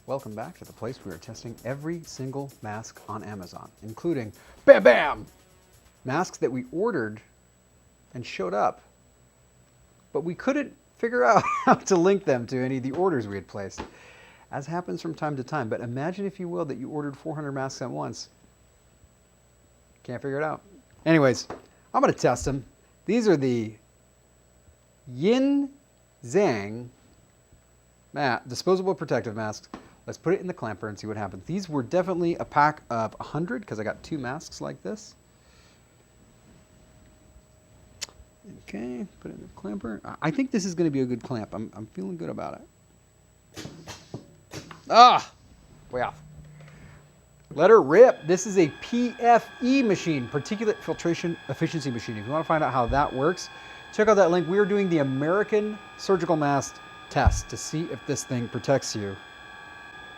Welcome back to the place we are testing every single mask on Amazon, including, bam bam, masks that we ordered and showed up, but we couldn't figure out how to link them to any of the orders we had placed, as happens from time to time. But imagine, if you will, that you ordered 400 masks at once. Can't figure it out. Anyways, I'm going to test them. These are the Yingxiang Disposable Protective Masks. Let's put it in the clamper and see what happens. These were definitely a pack of 100 because I got 2 masks like this. Okay, put it in the clamper. I think this is going to be a good clamp. I'm feeling good about it. Ah, way off. Let her rip. This is a PFE machine, Particulate Filtration Efficiency Machine. If you want to find out how that works, check out that link. We are doing the American Surgical Mask test to see if this thing protects you.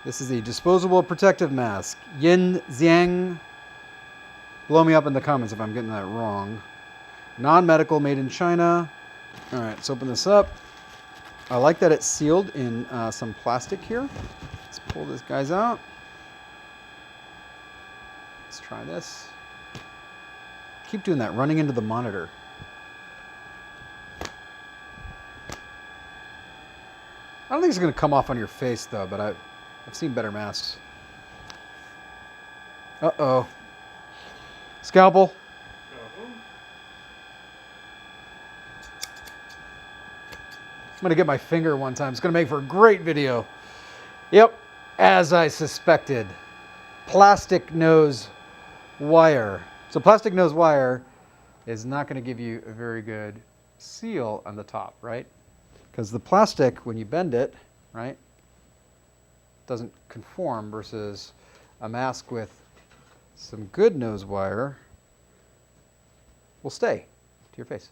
This is a disposable protective mask. Yingxiang. Blow me up in the comments if I'm getting that wrong. Non-medical, made in China. All right, let's open this up. I like that it's sealed in some plastic here. Let's pull this guys out. Let's try this. Keep doing that, running into the monitor. I don't think it's going to come off on your face, though, but I've seen better masks. Uh-oh. Scalpel. I'm going to get my finger one time. It's going to make for a great video. Yep, as I suspected. Plastic nose wire. So plastic nose wire is not going to give you a very good seal on the top, right? Because the plastic, when you bend it, right, doesn't conform, versus a mask with some good nose wire will stay to your face.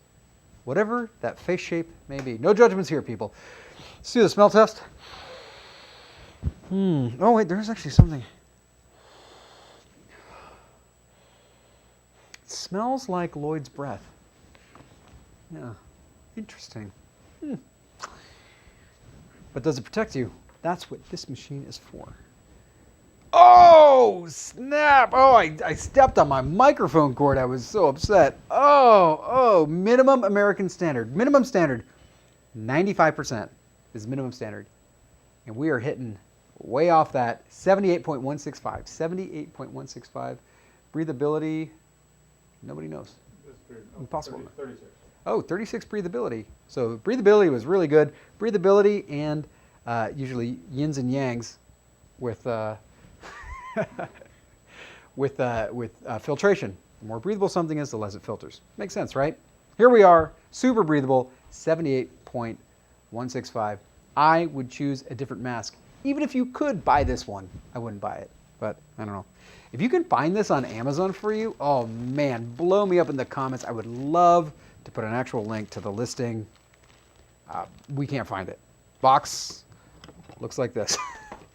Whatever that face shape may be. No judgments here, people. Let's do the smell test. Oh, wait, there's actually something. It smells like Lloyd's breath. Yeah, interesting. But does it protect you? That's what this machine is for. Oh, snap. Oh, I stepped on my microphone cord. I was so upset. Oh, minimum American standard. Minimum standard, 95% is minimum standard. And we are hitting way off that, 78.165. 78.165. Breathability, nobody knows. Impossible. 36. Oh, 36 breathability. So breathability was really good. Breathability and usually yins and yangs with filtration. The more breathable something is, the less it filters. Makes sense, right? Here we are, super breathable, 78.165. I would choose a different mask. Even if you could buy this one, I wouldn't buy it. But I don't know. If you can find this on Amazon for you, oh man, blow me up in the comments. I would love to put an actual link to the listing. We can't find it. Box looks like this.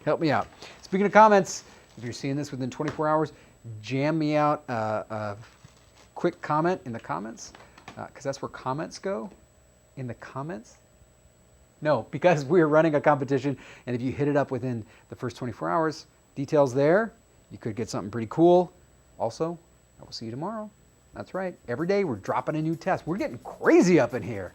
Help me out. Speaking of comments, if you're seeing this within 24 hours, jam me out a quick comment in the comments, because that's where comments go. In the comments? No, because we're running a competition, and if you hit it up within the first 24 hours, details there, you could get something pretty cool. Also, I will see you tomorrow. That's right. Every day we're dropping a new test. We're getting crazy up in here.